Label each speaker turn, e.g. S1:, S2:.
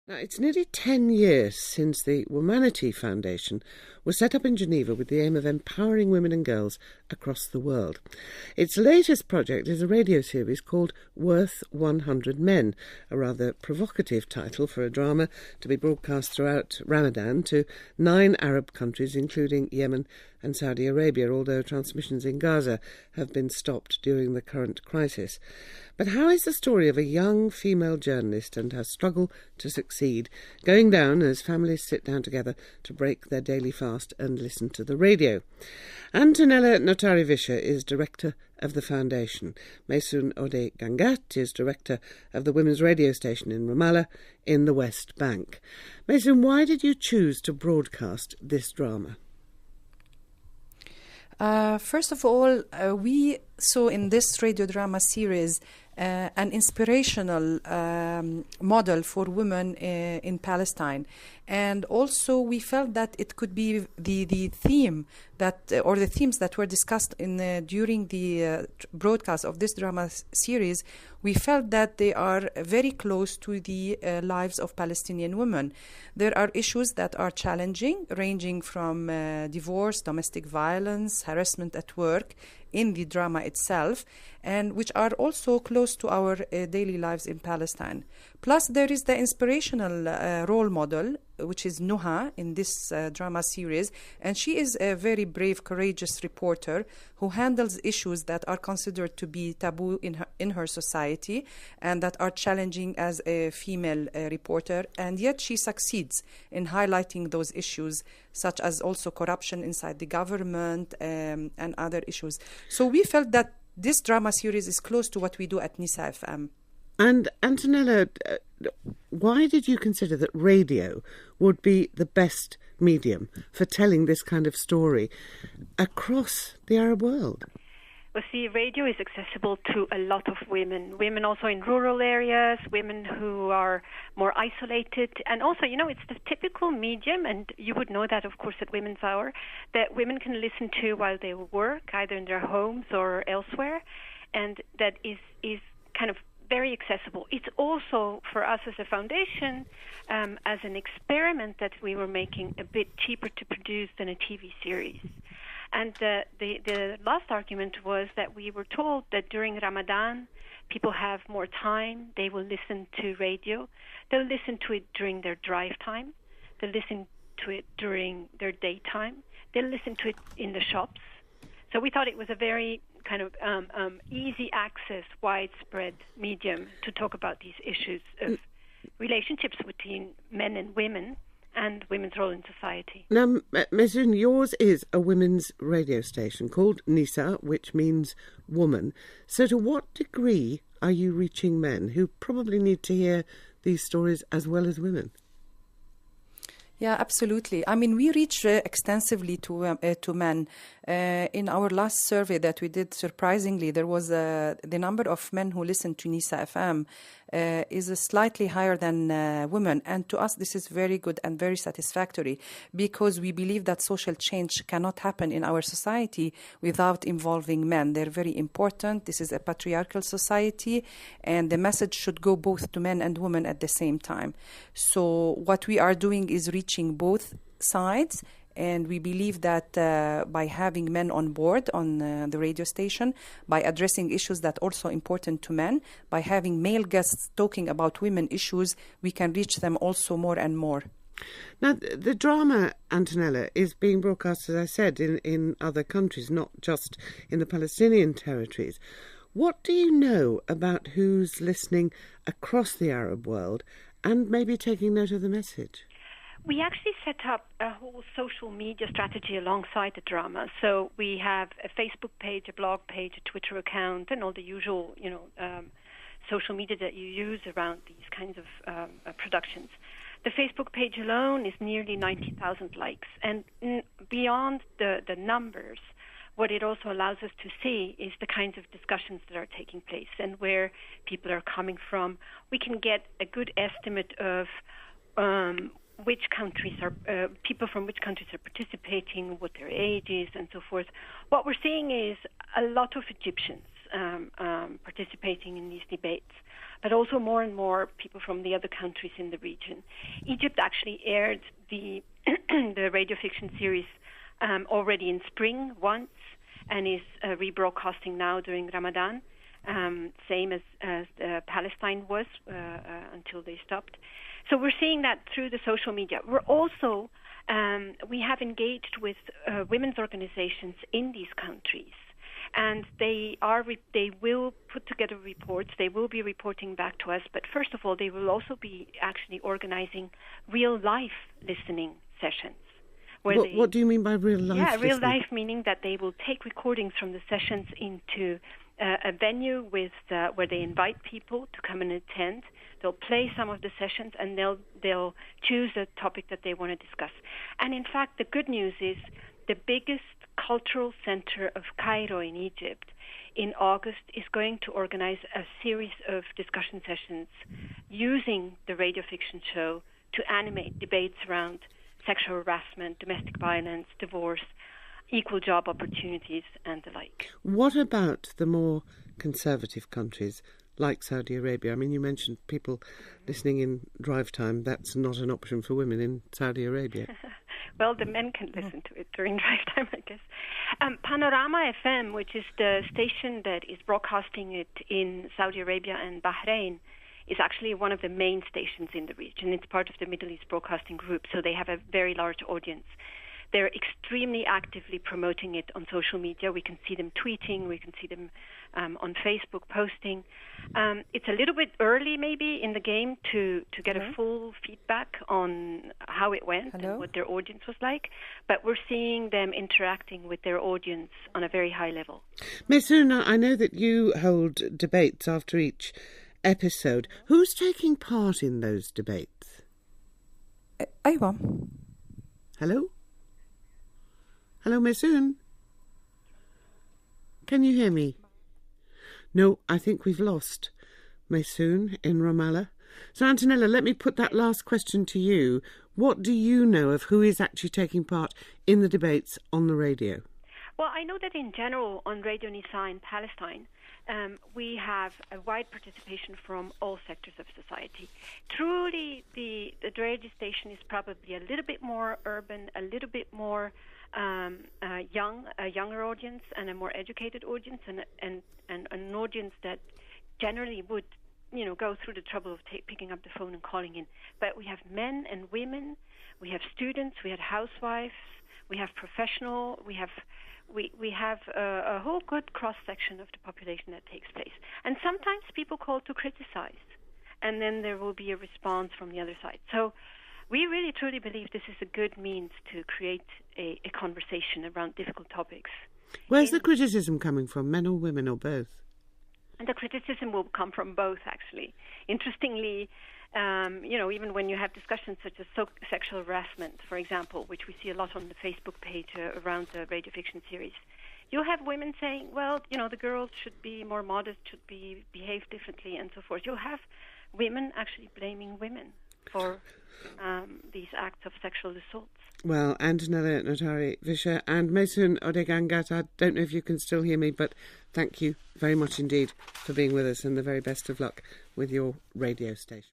S1: Now, it's nearly 10 years since the Womanity Foundation was set up in Geneva with the aim of empowering women and girls across the world. Its latest project is a radio series called Worth 100 Men, a rather provocative title for a drama to be broadcast throughout Ramadan to 9 Arab countries, including Yemen and Saudi Arabia, although transmissions in Gaza have been stopped during the current crisis. But how is the story of a young female journalist and her struggle to succeed going down as families sit down together to break their daily fast and listen to the radio? Antonella Notari Vischer is director of the foundation. Maysoun Odeh Gangat is director of the women's radio station in Ramallah in the West Bank. Maysoun, why did you choose to broadcast this drama?
S2: First of all, we saw in this radio drama series an inspirational model for women in Palestine. And also we felt that it could be the theme that, or the themes that were discussed during the broadcast of this drama series. We felt that they are very close to the lives of Palestinian women. There are issues that are challenging, ranging from divorce, domestic violence, harassment at work, in the drama itself, and which are also close to our daily lives in Palestine. Plus, there is the inspirational role model, which is Nuha in this drama series, and she is a very brave, courageous reporter who handles issues that are considered to be taboo in her society and that are challenging as a female reporter, and yet she succeeds in highlighting those issues, such as also corruption inside the government and other issues. So we felt that this drama series is close to what we do at NISAA FM.
S1: And Antonella, why did you consider that radio would be the best medium for telling this kind of story across the Arab world?
S3: Well, see, radio is accessible to a lot of women also in rural areas, women who are more isolated. And also, you know, it's the typical medium, and you would know that, of course, at Women's Hour, that women can listen to while they work, either in their homes or elsewhere. And that is kind of very accessible. It's also, for us as a foundation, as an experiment that we were making, a bit cheaper to produce than a TV series. And the last argument was that we were told that during Ramadan, people have more time. They will listen to radio. They'll listen to it during their drive time. They'll listen to it during their daytime. They'll listen to it in the shops. So we thought it was a very kind of easy access, widespread medium to talk about these issues of relationships between men and women and women's role in society.
S1: Now, Maysoun, yours is a women's radio station called NISAA, which means woman. So to what degree are you reaching men who probably need to hear these stories as well as women?
S2: Yeah, absolutely. I mean, we reach extensively to men. In our last survey that we did, surprisingly, there was the number of men who listen to NISAA FM is slightly higher than women. And to us, this is very good and very satisfactory, because we believe that social change cannot happen in our society without involving men. They're very important. This is a patriarchal society, and the message should go both to men and women at the same time. So what we are doing is reaching both sides. And we believe that by having men on board on the radio station, by addressing issues that are also important to men, by having male guests talking about women issues, we can reach them also more and more.
S1: Now, the drama, Antonella, is being broadcast, as I said, in other countries, not just in the Palestinian territories. What do you know about who's listening across the Arab world and maybe taking note of the message?
S3: We actually set up a whole social media strategy alongside the drama. So we have a Facebook page, a blog page, a Twitter account, and all the usual, social media that you use around these kinds of productions. The Facebook page alone is nearly 90,000 likes. And beyond the numbers, what it also allows us to see is the kinds of discussions that are taking place and where people are coming from. We can get a good estimate of which countries are people from which countries are participating, what their age is, and so forth. What we're seeing is a lot of Egyptians participating in these debates, but also more and more people from the other countries in the region. Egypt actually aired the the radio fiction series already in spring once, and is rebroadcasting now during Ramadan, same as Palestine was until they stopped. So we're seeing that through the social media. We're also we have engaged with women's organizations in these countries. And they will put together reports. They will be reporting back to us. But first of all, they will also be actually organizing real-life listening sessions.
S1: What do you mean by real-life listening?
S3: Yeah, real-life meaning that they will take recordings from the sessions into a venue with where they invite people to come and attend. They'll play some of the sessions, and they'll choose a topic that they want to discuss. And in fact, the good news is the biggest cultural center of Cairo in Egypt in August is going to organize a series of discussion sessions using the radio fiction show to animate debates around sexual harassment, domestic violence, divorce, equal job opportunities, and the like.
S1: What about the more conservative countries like Saudi Arabia? I mean, you mentioned people listening in drive time. That's not an option for women in Saudi Arabia.
S3: Well, the men can listen to it during drive time, I guess. Panorama FM, which is the station that is broadcasting it in Saudi Arabia and Bahrain, is actually one of the main stations in the region. It's part of the Middle East Broadcasting Group, so they have a very large audience. They're extremely actively promoting it on social media. We can see them tweeting. We can see them on Facebook posting. It's a little bit early maybe in the game to get a full feedback on how it went and what their audience was like, but we're seeing them interacting with their audience on a very high level.
S1: Maysoun, I know that you hold debates after each episode. Who's taking part in those debates?
S2: Aywa.
S1: Hello? Hello, Maysoun? Can you hear me? No, I think we've lost Maysoun in Ramallah. So, Antonella, let me put that last question to you. What do you know of who is actually taking part in the debates on the radio?
S3: Well, I know that in general on Radio NISAA in Palestine, we have a wide participation from all sectors of society. Truly, the radio station is probably a little bit more urban, a little bit more a younger audience and a more educated audience, and an audience that generally would, go through the trouble of picking up the phone and calling in. But we have men and women, we have students, we have housewives, we have professional, we have a whole good cross-section of the population that takes place. And sometimes people call to criticize, and then there will be a response from the other side. So we really truly believe this is a good means to create a conversation around difficult topics.
S1: Where's the criticism coming from, men or women or both?
S3: And the criticism will come from both, actually. Interestingly, even when you have discussions such as sexual harassment, for example, which we see a lot on the Facebook page around the radio fiction series, you'll have women saying, well, the girls should be more modest, should behave differently, and so forth. You'll have women actually blaming women for these acts of sexual assaults.
S1: Well, Antonella, Notari, Vischer and Maysoun, Odeh, Gangat, I don't know if you can still hear me, but thank you very much indeed for being with us, and the very best of luck with your radio station.